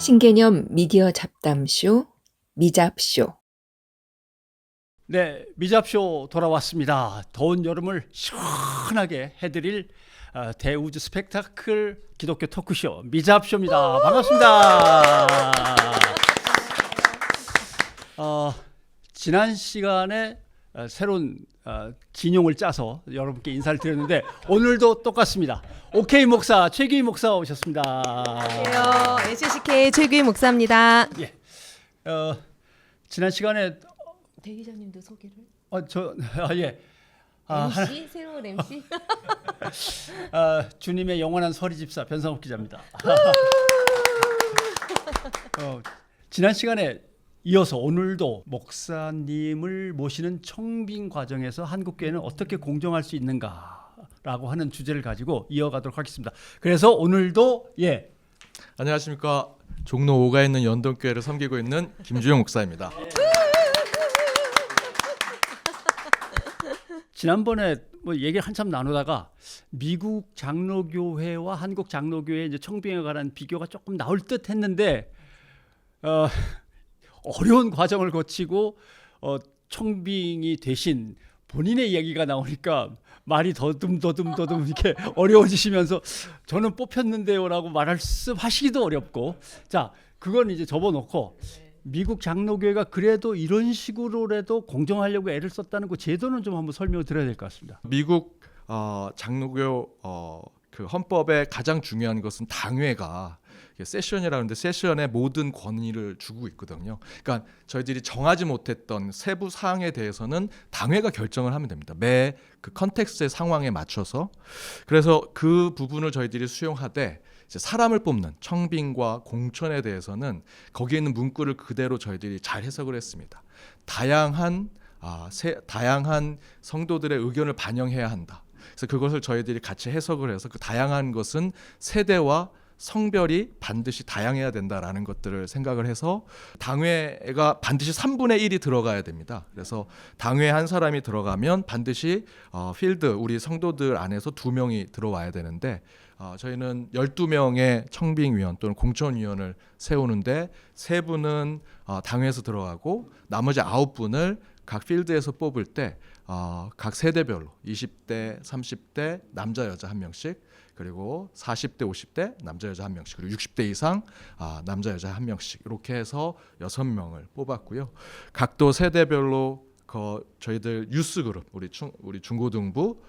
신개념 미디어 잡담쇼 미잡쇼. 네, 미잡쇼 돌아왔습니다. 더운 여름을 시원하게 해드릴 대우주 스펙타클 기독교 토크쇼 미잡쇼입니다. 반갑습니다. 지난 시간에 새로운 진용을 짜서 여러분께 인사를 드렸는데 오늘도 똑같습니다. 오케이 목사 최규희 목사 오셨습니다. 안녕하세요. NCCK 최규희 목사입니다. 예, 지난 시간에 대기자님도 소개를. 예. MC 새로운 MC. 주님의 영원한 서리 집사 변상욱 기자입니다. 지난 시간에 이어서 오늘도 목사님을 모시는 청빙 과정에서 한국교회는 어떻게 공정할 수 있는가라고 하는 주제를 가지고 이어가도록 하겠습니다. 그래서 오늘도 안녕하십니까. 종로 5가에 있는 연동교회를 섬기고 있는 김주영 목사입니다. 지난번에 뭐 얘기 한참 나누다가 미국 장로교회와 한국 장로교회 이제 청빙에 관한 비교가 조금 나올 듯 했는데 어려운 과정을 거치고 청빙이 되신 본인의 얘기가 나오니까 말이 더듬 이렇게 어려워지시면서 저는 뽑혔는데요라고 말씀하시기도 어렵고, 자 그건 이제 접어놓고 미국 장로교회가 그래도 이런 식으로라도 공정하려고 애를 썼다는 그 제도는 좀 한번 설명을 드려야 될 것 같습니다. 미국 장로교 그 헌법의 가장 중요한 것은 당회가 세션이라고 하는데 세션의 모든 권위를 주고 있거든요. 그러니까 저희들이 정하지 못했던 세부 사항에 대해서는 당회가 결정을 하면 됩니다. 매 그 컨텍스트의 상황에 맞춰서. 그래서 그 부분을 저희들이 수용하되 이제 사람을 뽑는 청빙과 공천에 대해서는 거기에 있는 문구를 그대로 저희들이 잘 해석을 했습니다. 다양한 성도들의 의견을 반영해야 한다. 그래서 그것을 저희들이 같이 해석을 해서 그 다양한 것은 세대와 성별이 반드시 다양해야 된다라는 것들을 생각을 해서 당회가 반드시 3분의 1이 들어가야 됩니다. 그래서 당회 한 사람이 들어가면 반드시 필드 우리 성도들 안에서 2명이 들어와야 되는데 저희는 12명의 청빙위원 또는 공천위원을 세우는데 3분은 당회에서 들어가고 나머지 9분을 각 필드에서 뽑을 때 각 세대별로 20대, 30대 남자 여자 1명씩, 그리고 40대, 50대 남자 여자 1명씩, 그리고 60대 이상 남자 여자 1명씩 이렇게 해서 6명을 뽑았고요. 각도 세대별로 저희들 유스 그룹, 우리 중고등부,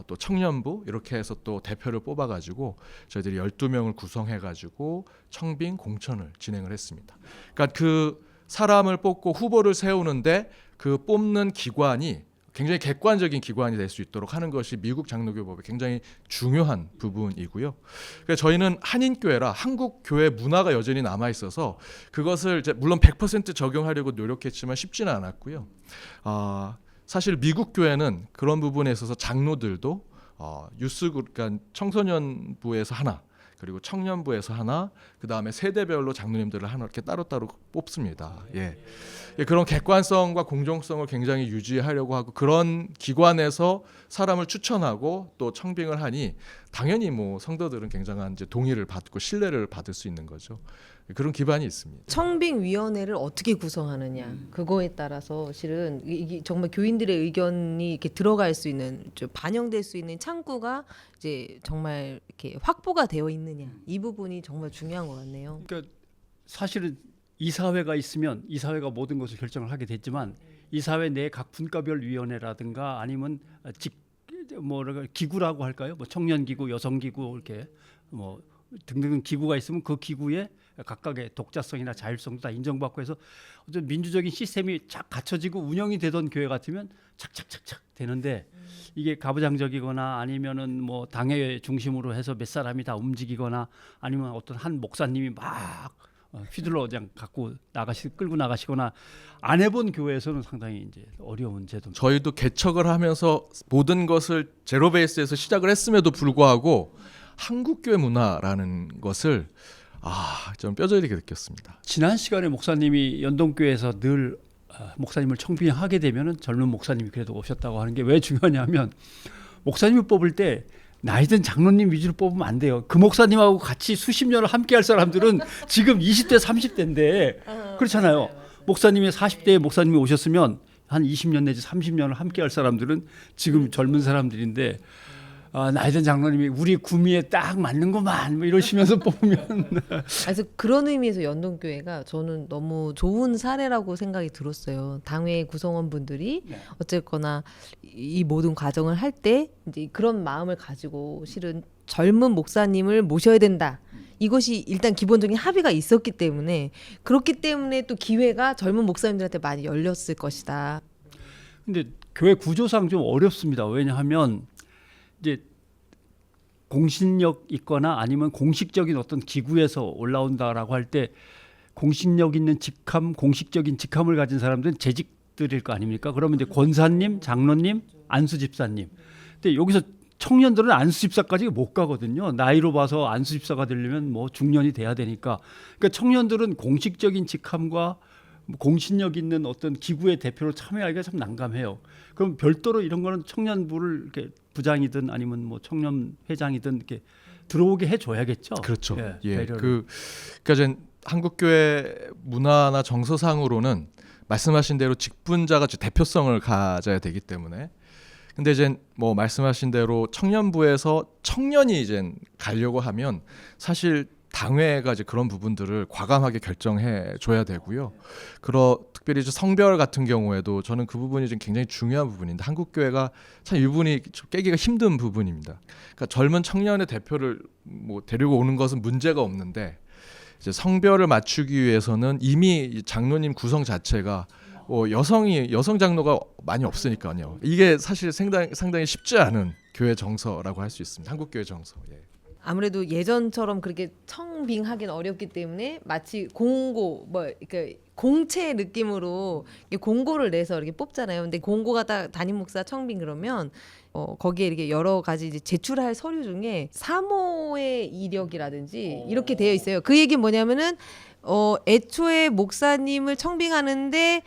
또 청년부 이렇게 해서 또 대표를 뽑아가지고 저희들이 12명을 구성해가지고 청빙 공천을 진행을 했습니다. 그러니까 그 사람을 뽑고 후보를 세우는데 그 뽑는 기관이 굉장히 객관적인 기관이 될 수 있도록 하는 것이 미국 장로교법의 굉장히 중요한 부분이고요. 그래서 저희는 한인교회라 한국 교회 문화가 여전히 남아 있어서 그것을 이제 물론 100% 적용하려고 노력했지만 쉽지는 않았고요. 사실 미국 교회는 그런 부분에 있어서 장로들도 그러니까 청소년부에서 하나, 그리고 청년부에서 하나, 그 다음에 세대별로 장로님들을 하나 이렇게 따로따로 뽑습니다. 예, 그런 객관성과 공정성을 굉장히 유지하려고 하고 그런 기관에서 사람을 추천하고 또 청빙을 하니 당연히 뭐 성도들은 굉장한 이제 동의를 받고 신뢰를 받을 수 있는 거죠. 그런 기반이 있습니다. 청빙위원회를 어떻게 구성하느냐 그거에 따라서 실은 이게 정말 교인들의 의견이 이렇게 들어갈 수 있는, 좀 반영될 수 있는 창구가 이제 정말 이렇게 확보가 되어 있느냐, 이 부분이 정말 중요한 것 같네요. 그러니까 사실은 이사회가 있으면 이사회가 모든 것을 결정을 하게 됐지만 이사회 내 각 분과별 위원회라든가 아니면 기구라고 할까요? 뭐 청년 기구, 여성 기구 이렇게 뭐 등등 기구가 있으면 그 기구에 각각의 독자성이나 자율성도 다 인정받고 해서 어떤 민주적인 시스템이 쫙 갖춰지고 운영이 되던 교회 같으면 착착착착 되는데 이게 가부장적이거나 아니면은 뭐 당회 중심으로 해서 몇 사람이 다 움직이거나 아니면 어떤 한 목사님이 막 휘둘러 그냥 끌고 나가시거나 안 해본 교회에서는 상당히 이제 어려운 제도입니다. 저희도 개척을 하면서 모든 것을 제로 베이스에서 시작을 했음에도 불구하고 한국교회 문화라는 것을 좀 뼈저리게 느꼈습니다. 지난 시간에 목사님이 연동교회에서 늘 목사님을 청빙하게 되면은 젊은 목사님이 그래도 오셨다고 하는 게 왜 중요하냐면 목사님을 뽑을 때 나이 든 장로님 위주로 뽑으면 안 돼요. 그 목사님하고 같이 수십 년을 함께 할 사람들은 지금 20대, 30대인데 그렇잖아요. 목사님이 40대에 목사님이 오셨으면 한 20년 내지 30년을 함께 할 사람들은 지금 젊은 사람들인데 나이 든 장로님이 우리 구미에 딱 맞는구만 뭐 이러시면서 뽑으면 그래서 그런 의미에서 연동교회가 저는 너무 좋은 사례라고 생각이 들었어요. 당회 구성원분들이 네. 어쨌거나 이 모든 과정을 할 때 이제 그런 마음을 가지고 실은 젊은 목사님을 모셔야 된다. 이것이 일단 기본적인 합의가 있었기 때문에 그렇기 때문에 또 기회가 젊은 목사님들한테 많이 열렸을 것이다. 근데 교회 구조상 좀 어렵습니다. 왜냐하면 이제 공신력 있거나 아니면 공식적인 어떤 기구에서 올라온다라고 할 때 공신력 있는 직함, 공식적인 직함을 가진 사람들은 재직들일 거 아닙니까? 그러면 이제 권사님, 장로님, 안수 집사님. 근데 여기서 청년들은 안수 집사까지 못 가거든요. 나이로 봐서 안수 집사가 되려면 뭐 중년이 돼야 되니까. 그러니까 청년들은 공식적인 직함과 공신력 있는 어떤 기구의 대표로 참여하기가 참 난감해요. 그럼 별도로 이런 거는 청년부를 이렇게 부장이든 아니면 뭐 청년 회장이든 이렇게 들어오게 해줘야겠죠. 그렇죠. 예, 배려를. 그러니까 이제 한국교회 문화나 정서상으로는 말씀하신 대로 직분자가 대표성을 가져야 되기 때문에. 근데 이제 뭐 말씀하신 대로 청년부에서 청년이 이제 가려고 하면 사실 당회가 이제 그런 부분들을 과감하게 결정해 줘야 되고요. 특별히 이제 성별 같은 경우에도 저는 그 부분이 좀 굉장히 중요한 부분인데 한국 교회가 참 이 부분이 좀 깨기가 힘든 부분입니다. 그러니까 젊은 청년의 대표를 뭐 데리고 오는 것은 문제가 없는데 이제 성별을 맞추기 위해서는 이미 장로님 구성 자체가 여성 장로가 많이 없으니까요. 이게 사실 상당히 쉽지 않은 교회 정서라고 할 수 있습니다. 한국 교회 정서. 예. 아무래도 예전처럼 그렇게 청빙하기는 어렵기 때문에 마치 공고 그러니까 공채 느낌으로 이렇게 공고를 내서 이렇게 뽑잖아요. 근데 공고가 다 담임 목사 청빙 그러면 거기에 이렇게 여러 가지 이제 제출할 서류 중에 사모의 이력이라든지 이렇게 되어 있어요. 그 얘기는 뭐냐면은 애초에 목사님을 청빙하는데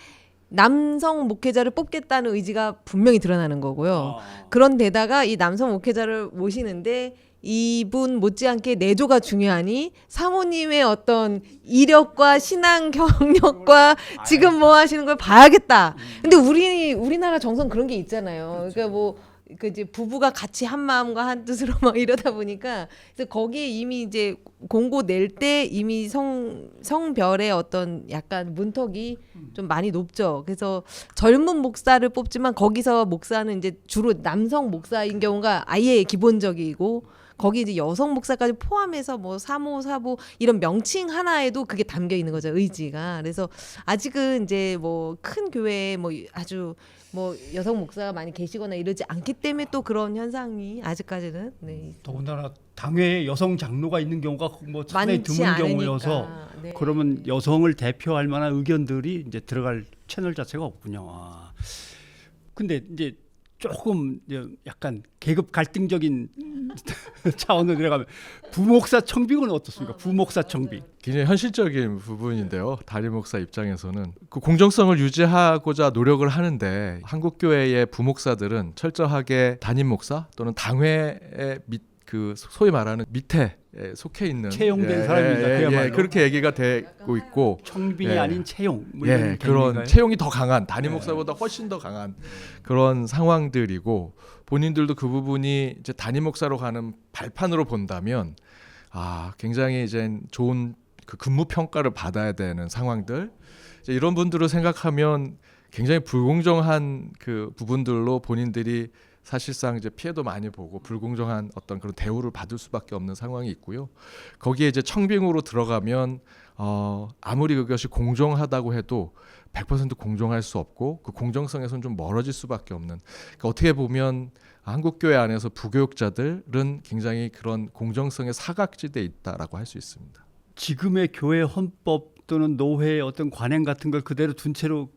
남성 목회자를 뽑겠다는 의지가 분명히 드러나는 거고요. 그런데다가 이 남성 목회자를 모시는데 이분 못지않게 내조가 중요하니 사모님의 어떤 이력과 신앙 경력과 지금 뭐 하시는 걸 봐야겠다. 근데 우리나라 정서는 그런 게 있잖아요. 그러니까 뭐 그 이제 부부가 같이 한 마음과 한 뜻으로 막 이러다 보니까 그래서 거기에 이미 이제 공고 낼 때 이미 성별의 어떤 약간 문턱이 좀 많이 높죠. 그래서 젊은 목사를 뽑지만 거기서 목사는 이제 주로 남성 목사인 경우가 아예 기본적이고 거기 이제 여성 목사까지 포함해서 뭐 사모, 사부 이런 명칭 하나에도 그게 담겨 있는 거죠, 의지가. 그래서 아직은 이제 뭐 큰 교회에 뭐 아주 뭐 여성 목사가 많이 계시거나 이러지 않기 때문에 또 그런 현상이 아직까지는 더군다나 당회에 여성 장로가 있는 경우가 뭐 상당히 많지 드문 않으니까. 경우여서 네. 그러면 여성을 대표할 만한 의견들이 이제 들어갈 채널 자체가 없군요. 근데 이제 조금 이제 약간 계급 갈등적인 차원으로 들어가면 부목사 청빙은 어떻습니까? 부목사 청빙. 굉장히 현실적인 부분인데요. 담임 목사 입장에서는 그 공정성을 유지하고자 노력을 하는데 한국 교회의 부목사들은 철저하게 담임 목사 또는 당회의 그 소위 말하는 밑에 속해 있는 채용된 사람입니다. 그야말로. 그렇게 얘기가 되고 있고 청빙이 아닌 채용. 뭐 이런 그런 개념인가요? 채용이 더 강한 담임 목사보다 훨씬 더 강한 그런 상황들이고 본인들도 그 부분이 이제 담임 목사로 가는 발판으로 본다면 굉장히 이제 좋은 그 근무 평가를 받아야 되는 상황들 이제 이런 분들을 생각하면 굉장히 불공정한 그 부분들로 본인들이 사실상 이제 피해도 많이 보고 불공정한 어떤 그런 대우를 받을 수밖에 없는 상황이 있고요. 거기에 이제 청빙으로 들어가면 아무리 그것이 공정하다고 해도 100% 공정할 수 없고 그 공정성에서는 좀 멀어질 수밖에 없는. 그러니까 어떻게 보면 한국 교회 안에서 부교육자들은 굉장히 그런 공정성의 사각지대에 있다라고 할 수 있습니다. 지금의 교회 헌법 또는 노회의 어떤 관행 같은 걸 그대로 둔 채로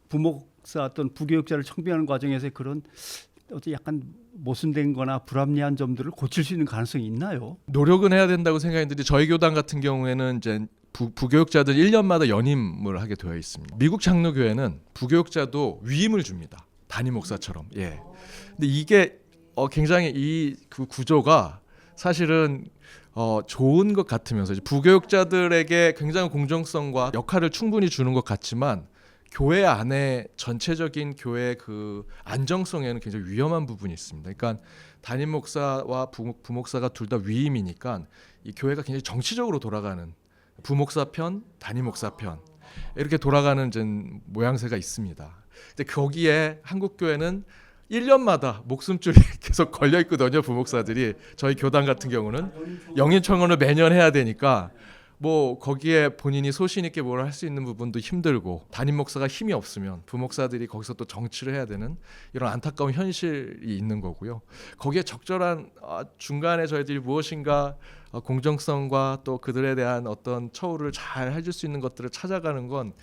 부목사 어떤 부교육자를 청빙하는 과정에서 그런 어떤 약간 모순된 거나 불합리한 점들을 고칠 수 있는 가능성이 있나요? 노력은 해야 된다고 생각했는데 저희 교단 같은 경우에는 이제 부교육자들 1년마다 연임을 하게 되어 있습니다. 미국 장로교회는 부교육자도 위임을 줍니다. 담임 목사처럼. 근데 이게 굉장히 이 그 구조가 사실은 좋은 것 같으면서 이제 부교육자들에게 굉장히 공정성과 역할을 충분히 주는 것 같지만 교회 안에 전체적인 교회의 그 안정성에는 굉장히 위험한 부분이 있습니다. 그러니까 담임 목사와 부목사가 둘 다 위임이니까 이 교회가 굉장히 정치적으로 돌아가는 부목사 편, 담임 목사 편 이렇게 돌아가는 모양새가 있습니다. 근데 거기에 한국 교회는 1년마다 목숨줄이 계속 걸려 있거든요. 부목사들이 저희 교단 같은 경우는 영인 청원을 매년 해야 되니까 뭐 거기에 본인이 소신 있게 뭘 할 수 있는 부분도 힘들고 담임 목사가 힘이 없으면 부목사들이 거기서 또 정치를 해야 되는 이런 안타까운 현실이 있는 거고요. 거기에 적절한 중간에 저희들이 무엇인가 공정성과 또 그들에 대한 어떤 처우를 잘 해줄 수 있는 것들을 찾아가는 건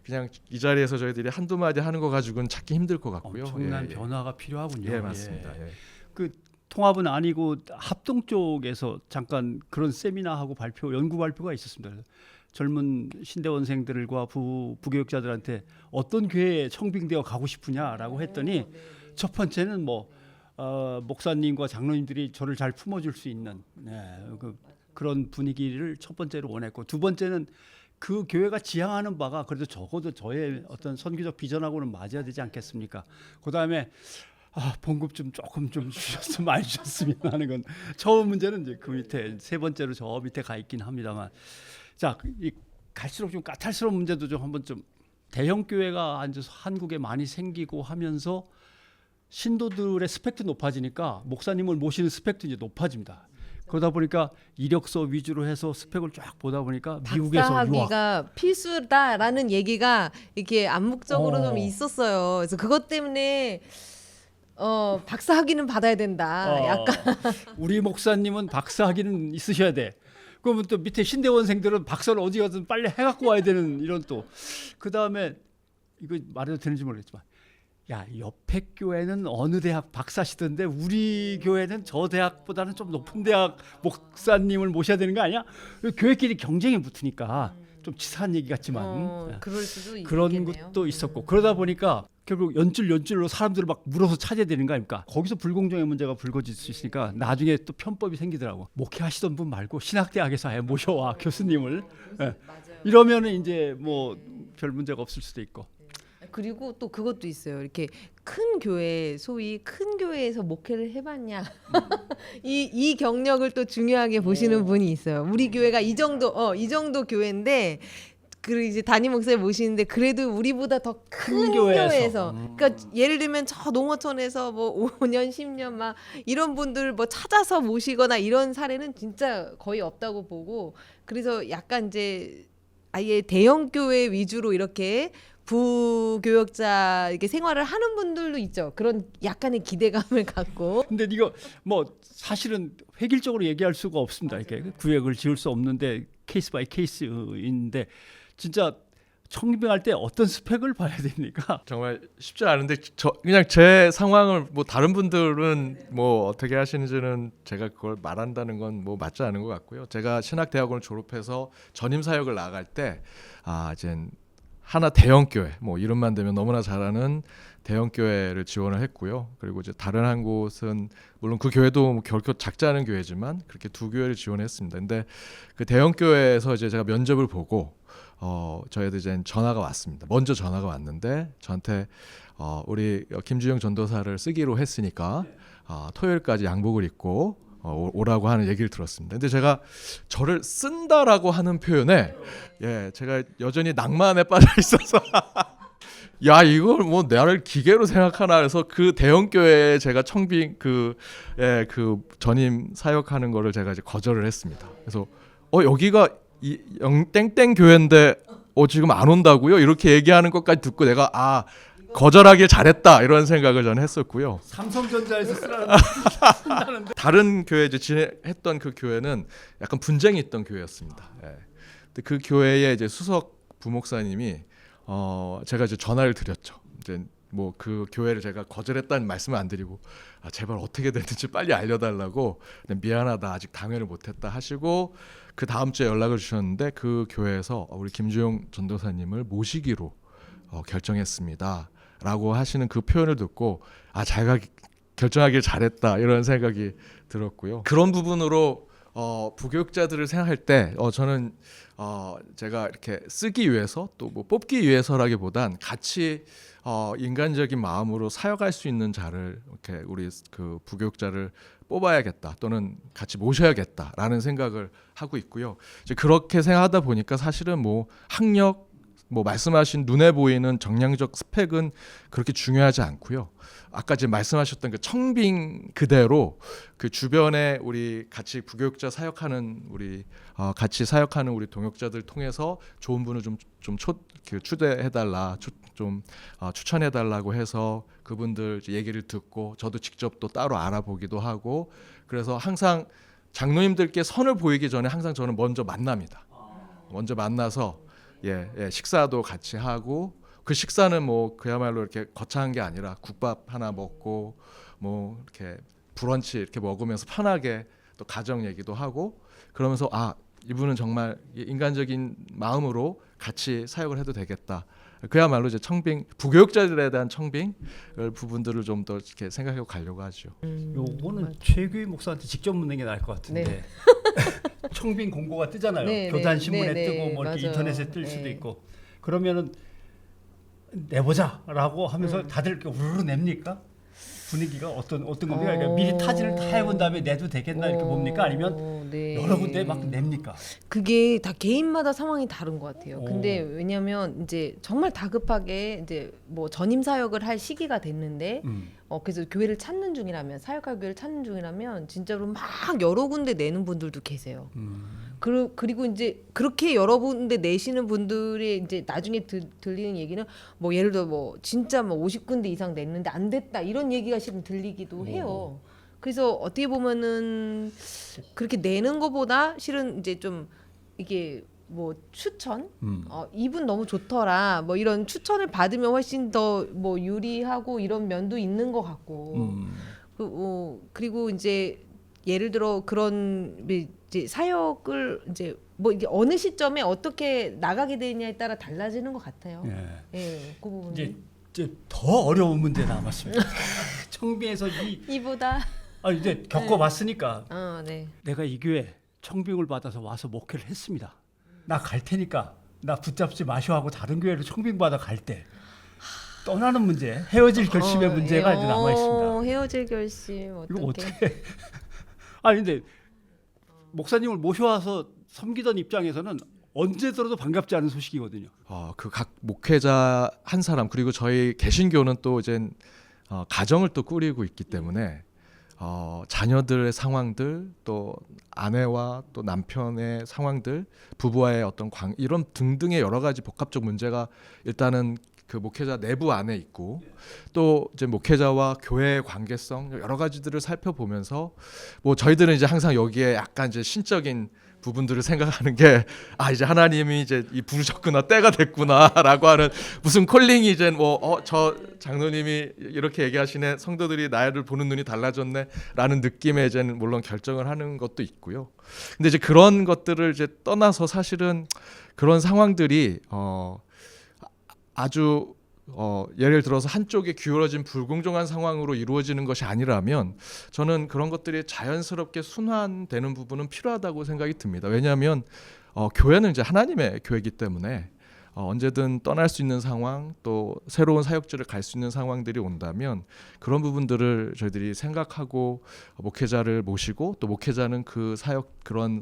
그냥 이 자리에서 저희들이 한두 마디 하는 거 가지고는 찾기 힘들 것 같고요. 엄청난 변화가 필요하군요. 예, 맞습니다. 예. 그 통합은 아니고 합동 쪽에서 잠깐 그런 세미나하고 연구 발표가 있었습니다. 젊은 신대원생들과 부교육자들한테 어떤 교회에 청빙되어 가고 싶으냐라고 했더니 첫 번째는 목사님과 장로님들이 저를 잘 품어줄 수 있는 그런 분위기를 첫 번째로 원했고, 두 번째는 그 교회가 지향하는 바가 그래도 적어도 저의 어떤 선교적 비전하고는 맞아야 되지 않겠습니까? 그다음에 봉급 조금 주셨으면 많이 주셨으면 하는 건 처음 문제는 이제 그 밑에, 세 번째로 저 밑에 가 있긴 합니다만, 자, 갈수록 좀 까탈스러운 문제도 좀 한번 좀, 대형 교회가 앉아서 한국에 많이 생기고 하면서 신도들의 스펙도 높아지니까 목사님을 모시는 스펙도 이제 높아집니다. 그러다 보니까 이력서 위주로 해서 스펙을 쫙 보다 보니까 미국에서 유학, 박사학위가 필수다라는 얘기가 이렇게 암묵적으로 좀 있었어요. 그래서 그것 때문에 박사학위는 받아야 된다. 약간 우리 목사님은 박사학위는 있으셔야 돼. 그러면 또 밑에 신대원생들은 박사를 어디 가든 빨리 해갖고 와야 되는 이런 또. 그 다음에 이거 말해도 되는지 모르겠지만, 야, 옆에 교회는 어느 대학 박사시던데 우리 교회는 저 대학보다는 좀 높은 대학 목사님을 모셔야 되는 거 아니야? 교회끼리 경쟁이 붙으니까 좀 치사한 얘기 같지만 그럴 수도 그런 있겠네요. 것도 있었고, 그러다 보니까 결국 연줄로 사람들을 막 물어서 찾아야 되는 거 아닙니까? 거기서 불공정의 문제가 불거질 수 있으니까 나중에 또 편법이 생기더라고. 목회하시던 분 말고 신학대학에서 아예 모셔와 교수님을. 이러면은 이제 뭐 별 문제가 없을 수도 있고. 그리고 또 그것도 있어요. 이렇게 큰 교회, 소위 큰 교회에서 목회를 해봤냐, 이 경력을 또 중요하게 보시는 분이 있어요. 우리 교회가 이 정도 교회인데, 그 이제 담임 목사님 모시는데 그래도 우리보다 더 큰 교회에서, 그러니까 예를 들면 저 농어촌에서 뭐 5년, 10년 막 이런 분들 뭐 찾아서 모시거나 이런 사례는 진짜 거의 없다고 보고, 그래서 약간 이제 아예 대형 교회 위주로 이렇게 부교역자 이렇게 생활을 하는 분들도 있죠. 그런 약간의 기대감을 갖고. 근데 이거 뭐 사실은 획일적으로 얘기할 수가 없습니다. 이렇게 구역을 지을 수 없는데 케이스 바이 케이스인데, 진짜 청빙할 때 어떤 스펙을 봐야 됩니까? 정말 쉽지 않은데 그냥 제 상황을 뭐 다른 분들은 뭐 어떻게 하시는지는 제가 그걸 말한다는 건 뭐 맞지 않은 것 같고요. 제가 신학대학원을 졸업해서 전임 사역을 나갈 때 이제 하나 대형 교회, 뭐 이름만 되면 너무나 잘하는 대형 교회를 지원을 했고요. 그리고 이제 다른 한 곳은 물론 그 교회도 뭐 결코 작지 않은 교회지만 그렇게 두 교회를 지원했습니다. 근데 그 대형 교회에서 이제 제가 면접을 보고 저희한테 이제 전화가 왔습니다. 먼저 전화가 왔는데 저한테 우리 김주영 전도사를 쓰기로 했으니까 토요일까지 양복을 입고 오라고 하는 얘기를 들었습니다. 근데 제가 저를 쓴다라고 하는 표현에 제가 여전히 낭만에 빠져 있어서 야, 이걸 뭐 나를 기계로 생각하나 해서 그 대형 교회에 제가 청빙 그 전임 사역하는 거를 제가 이제 거절을 했습니다. 그래서 여기가 이 땡땡 교회인데 지금 안 온다고요? 이렇게 얘기하는 것까지 듣고 내가 거절하길 잘했다 이런 생각을 저는 했었고요. 삼성전자에서 쓴다는데. 다른 교회 이제 진행했던 그 교회는 약간 분쟁이 있던 교회였습니다. 근데 그 교회의 이제 수석 부목사님이 제가 이제 전화를 드렸죠. 이제 뭐 그 교회를 제가 거절했다는 말씀을 안 드리고 제발 어떻게 됐는지 빨리 알려달라고, 미안하다 아직 당회를 못했다 하시고 그 다음 주에 연락을 주셨는데 그 교회에서 우리 김주영 전도사님을 모시기로 결정했습니다 라고 하시는 그 표현을 듣고 제가 결정하길 잘했다 이런 생각이 들었고요. 그런 부분으로 부교육자들을 생각할 때 저는 제가 이렇게 쓰기 위해서 또 뭐 뽑기 위해서라기보단 같이 인간적인 마음으로 사역할 수 있는 자를 이렇게 우리 그 부교육자를 뽑아야겠다 또는 같이 모셔야겠다라는 생각을 하고 있고요. 이제 그렇게 생각하다 보니까 사실은 뭐 학력 뭐 말씀하신 눈에 보이는 정량적 스펙은 그렇게 중요하지 않고요. 아까 지금 말씀하셨던 그 청빙 그대로 그 주변에 우리 같이 부교육자 사역하는 우리 같이 사역하는 우리 동역자들 통해서 좋은 분을 좀 초대해달라, 추천해달라고 해서 그분들 얘기를 듣고 저도 직접 또 따로 알아보기도 하고 그래서 항상 장로님들께 선을 보이기 전에 항상 저는 먼저 만납니다. 먼저 만나서 식사도 같이 하고 그 식사는 뭐 그야말로 이렇게 거창한 게 아니라 국밥 하나 먹고 뭐 이렇게 브런치 이렇게 먹으면서 편하게 또 가정 얘기도 하고 그러면서 이분은 정말 인간적인 마음으로 같이 사역을 해도 되겠다. 그야말로 이제 청빙 부교육자들에 대한 청빙 부분들을 좀 더 이렇게 생각해 가려고 하죠. 요거는 최규희 목사한테 직접 묻는 게 나을 것 같은데. 네. 청빙 공고가 뜨잖아요. 네, 교단 네, 신문에 네, 뜨고 뭐 이렇게 맞아요. 인터넷에 뜰 네. 수도 있고. 그러면은 내보자라고 하면서 다들 이렇게 우르르 냅니까? 분위기가 어떤 겁니까? 그러니까 미리 타진을 다 해본 다음에 내도 되겠나 이렇게 봅니까? 아니면 네. 여러 군데 막 냅니까? 그게 다 개인마다 상황이 다른 것 같아요. 오. 근데 왜냐면 이제 정말 다급하게 이제 뭐 전임 사역을 할 시기가 됐는데 그래서 교회를 찾는 중이라면 사역할 교회를 찾는 중이라면 진짜로 막 여러 군데 내는 분들도 계세요. 그리고 이제 그렇게 여러 군데 내시는 분들이 이제 나중에 들리는 얘기는 뭐 예를 들어 뭐 진짜 뭐 50군데 이상 냈는데 안 됐다 이런 얘기가 실은 들리기도 해요. 그래서 어떻게 보면은 그렇게 내는 것보다 실은 이제 좀 이게 뭐 추천 이분 너무 좋더라 뭐 이런 추천을 받으면 훨씬 더 뭐 유리하고 이런 면도 있는 것 같고 그리고 이제 예를 들어 그런 이제 사역을 이제 뭐 이게 어느 시점에 어떻게 나가게 되느냐에 따라 달라지는 것 같아요. 그 부분 이제 더 어려운 문제 남았습니다. 청빙에서 이보다 이제 겪어봤으니까 네. 내가 이 교회 청빙을 받아서 와서 목회를 했습니다. 나 갈 테니까 나 붙잡지 마시오 하고 다른 교회로 청빙 받아 갈 때 떠나는 문제, 헤어질 결심의 문제가 이제 남아 있습니다. 헤어질 결심 이거 어떻게? 어떻게? 근데 목사님을 모셔와서 섬기던 입장에서는 언제 들어도 반갑지 않은 소식이거든요. 그 각 목회자 한 사람 그리고 저희 개신교는 또 이제 가정을 또 꾸리고 있기 때문에 자녀들의 상황들 또 아내와 또 남편의 상황들 부부와의 어떤 이런 등등의 여러 가지 복합적 문제가 일단은 그 목회자 내부 안에 있고 또 이제 목회자와 교회의 관계성 여러 가지들을 살펴보면서 뭐 저희들은 이제 항상 여기에 약간 이제 신적인 부분들을 생각하는 게 이제 하나님이 이제 부르셨구나 때가 됐구나라고 하는 무슨 콜링이 이제 저 장로님이 이렇게 얘기하시네 성도들이 나를 보는 눈이 달라졌네라는 느낌에 이제 물론 결정을 하는 것도 있고요. 근데 이제 그런 것들을 이제 떠나서 사실은 그런 상황들이 아주 예를 들어서 한쪽에 기울어진 불공정한 상황으로 이루어지는 것이 아니라면 저는 그런 것들이 자연스럽게 순환되는 부분은 필요하다고 생각이 듭니다. 왜냐하면 교회는 이제 하나님의 교회이기 때문에 언제든 떠날 수 있는 상황 또 새로운 사역지를 갈 수 있는 상황들이 온다면 그런 부분들을 저희들이 생각하고 목회자를 모시고 또 목회자는 그 사역 그런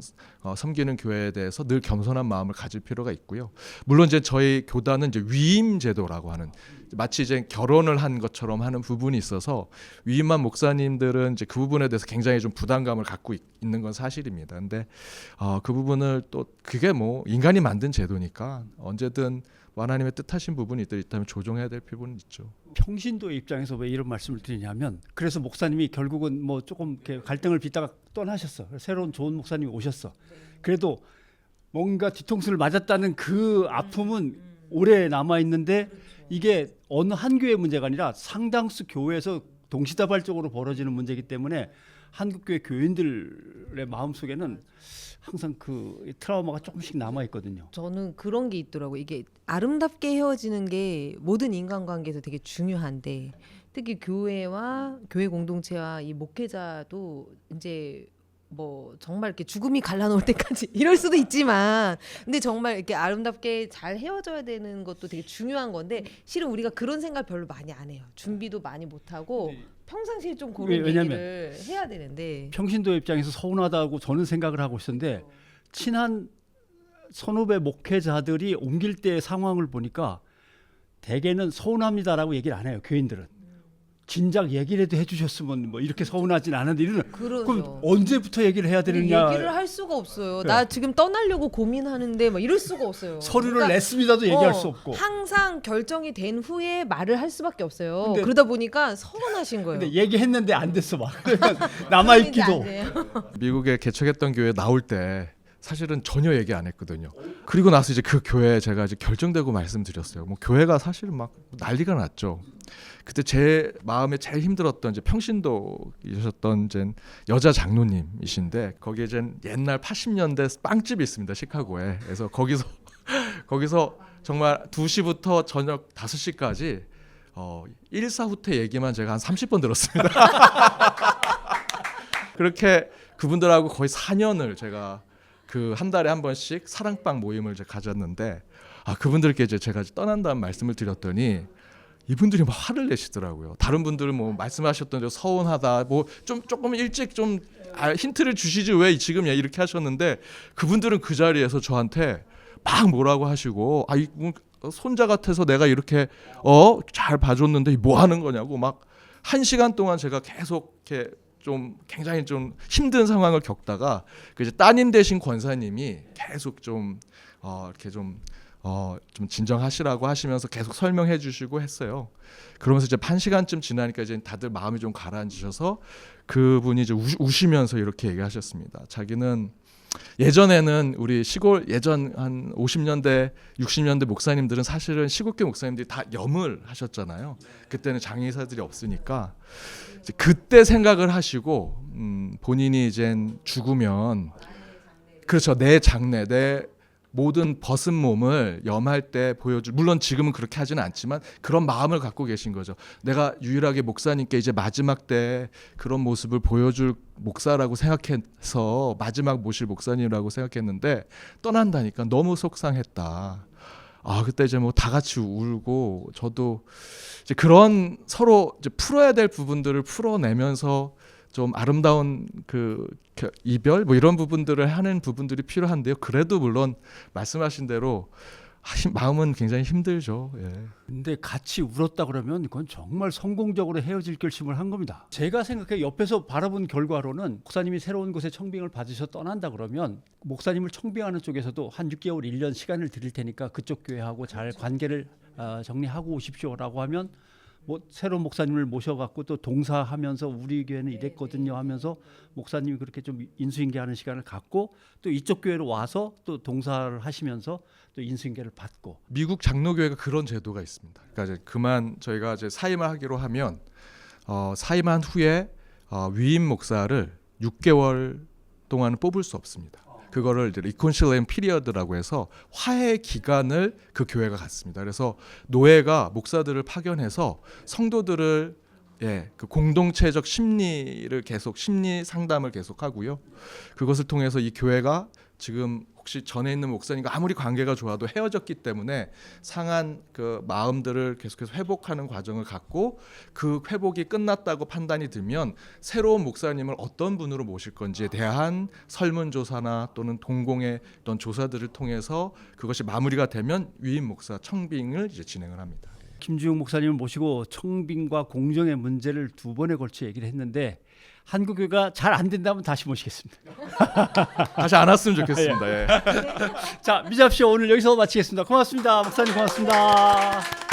섬기는 교회에 대해서 늘 겸손한 마음을 가질 필요가 있고요. 물론 이제 저희 교단은 이제 위임 제도라고 하는 마치 이제 결혼을 한 것처럼 하는 부분이 있어서 위임한 목사님들은 이제 그 부분에 대해서 굉장히 좀 부담감을 갖고 있는 건 사실입니다. 근데 그 부분을 또 그게 뭐 인간이 만든 제도니까 언제든 하나님의 뜻하신 부분이 있다면 조정해야 될 부분은 있죠. 평신도의 입장에서 왜 이런 말씀을 드리냐면 그래서 목사님이 결국은 뭐 조금 이렇게 갈등을 빚다가 떠나셨어. 새로운 좋은 목사님이 오셨어. 그래도 뭔가 뒤통수를 맞았다는 그 아픔은 오래 남아 있는데 이게 어느 한 교회 문제가 아니라 상당수 교회에서 동시다발적으로 벌어지는 문제이기 때문에 한국교회 교인들의 마음속에는 항상 그 트라우마가 조금씩 남아 있거든요. 저는 그런 게 있더라고요. 이게 아름답게 헤어지는 게 모든 인간관계에서 되게 중요한데 특히 교회와 교회 공동체와 이 목회자도 이제 뭐 정말 이렇게 죽음이 갈라놓을 때까지 이럴 수도 있지만 근데 정말 이렇게 아름답게 잘 헤어져야 되는 것도 되게 중요한 건데 실은 우리가 그런 생각 별로 많이 안 해요. 준비도 많이 못 하고 평상시에 좀 그런 왜냐면 얘기를 해야 되는데 평신도 입장에서 서운하다고 저는 생각을 하고 있었는데 친한 선후배 목회자들이 옮길 때 상황을 보니까 대개는 서운합니다라고 얘기를 안 해요. 교인들은. 진작 얘기라도 해주셨으면 뭐 이렇게 서운하진 않은데 이러는 그러죠. 그럼 언제부터 얘기를 해야 되느냐. 얘기를 할 수가 없어요. 그래. 나 지금 떠나려고 고민하는데 막 이럴 수가 없어요. 서류를 그러니까 냈습니다도 얘기할 수 없고. 항상 결정이 된 후에 말을 할 수밖에 없어요. 근데- 그러다 보니까 서운하신 거예요. 근데 얘기했는데 안 됐어 막. 그러면 남아있기도. 미국에 개척했던 교회 나올 때 사실은 전혀 얘기 안 했거든요. 그리고 나서 이제 그 교회 제가 이제 결정되고 말씀드렸어요. 뭐 교회가 사실은 막 난리가 났죠. 그때 제 마음에 제일 힘들었던 이제 평신도이셨던 이제 여자 장로님이신데 거기에 이제 옛날 80년대 빵집이 있습니다. 시카고에. 그래서 거기서 정말 2시부터 저녁 5시까지 일사후퇴 얘기만 제가 한 30번 들었습니다. 그렇게 그분들하고 거의 4년을 제가 그 한 달에 한 번씩 사랑방 모임을 이제 가졌는데 그분들께 이제 제가 떠난다는 말씀을 드렸더니 이분들이 막 화를 내시더라고요. 다른 분들은 뭐 말씀하셨던 대로 서운하다, 뭐 좀 조금 일찍 좀 힌트를 주시지 왜 지금 이렇게 하셨는데 그분들은 그 자리에서 저한테 막 뭐라고 하시고 손자 같아서 내가 이렇게 잘 봐줬는데 뭐 하는 거냐고 막 1시간 동안 제가 계속 이렇게 좀 굉장히 좀 힘든 상황을 겪다가 그 이제 따님 되신 권사님이 계속 좀 이렇게 좀 진정하시라고 하시면서 계속 설명해 주시고 했어요. 그러면서 이제 1시간쯤 지나니까 이제 다들 마음이 좀 가라앉으셔서 그분이 이제 우시면서 이렇게 얘기하셨습니다. 자기는 예전에는 우리 시골 예전 한 50년대 60년대 목사님들은 사실은 시골교 목사님들이 다 염을 하셨잖아요. 그때는 장의사들이 없으니까 이제 그때 생각을 하시고 본인이 이젠 죽으면 그렇죠. 내 장래 내 모든 벗은 몸을 염할 때 보여줄 물론 지금은 그렇게 하지는 않지만 그런 마음을 갖고 계신 거죠. 내가 유일하게 목사님께 이제 마지막 때 그런 모습을 보여줄 목사라고 생각해서 마지막 모실 목사님이라고 생각했는데 떠난다니까 너무 속상했다. 그때 이제 뭐 다 같이 울고 저도 이제 그런 서로 이제 풀어야 될 부분들을 풀어내면서 좀 아름다운 그 이별 뭐 이런 부분들을 하는 부분들이 필요한데요. 그래도 물론 말씀하신 대로 마음은 굉장히 힘들죠. 예. 근데 같이 울었다 그러면 그건 정말 성공적으로 헤어질 결심을 한 겁니다. 제가 생각해 옆에서 바라본 결과로는 목사님이 새로운 곳에 청빙을 받으셔 떠난다 그러면 목사님을 청빙하는 쪽에서도 한 6개월 1년 시간을 드릴 테니까 그쪽 교회하고 잘 관계를 정리하고 오십시오라고 하면 뭐 새로운 목사님을 모셔갖고 또 동사하면서 우리 교회는 이랬거든요 하면서 목사님이 그렇게 좀 인수인계하는 시간을 갖고 또 이쪽 교회로 와서 또 동사를 하시면서 또 인수인계를 받고 미국 장로교회가 그런 제도가 있습니다. 그러니까 이제 저희가 이제 사임을 하기로 하면 사임한 후에 위임 목사를 6개월 동안은 뽑을 수 없습니다. 그거를 이제 리콘실레이션 피리어드라고 해서 화해 기간을 그 교회가 갖습니다. 그래서 노회가 목사들을 파견해서 성도들을 그 공동체적 심리 상담을 계속 하고요. 그것을 통해서 이 교회가 지금 혹시 전에 있는 목사님과 아무리 관계가 좋아도 헤어졌기 때문에 상한 그 마음들을 계속해서 회복하는 과정을 갖고 그 회복이 끝났다고 판단이 들면 새로운 목사님을 어떤 분으로 모실 건지에 대한 설문조사나 또는 동공의 어떤 조사들을 통해서 그것이 마무리가 되면 위임 목사 청빙을 이제 진행을 합니다. 김주영 목사님을 모시고 청빙과 공정의 문제를 2번에 걸쳐 얘기를 했는데 한국교회가 잘 안 된다면 다시 모시겠습니다. 다시 안 왔으면 좋겠습니다. 예. 자, 미잡쇼 오늘 여기서 마치겠습니다. 고맙습니다. 목사님 고맙습니다.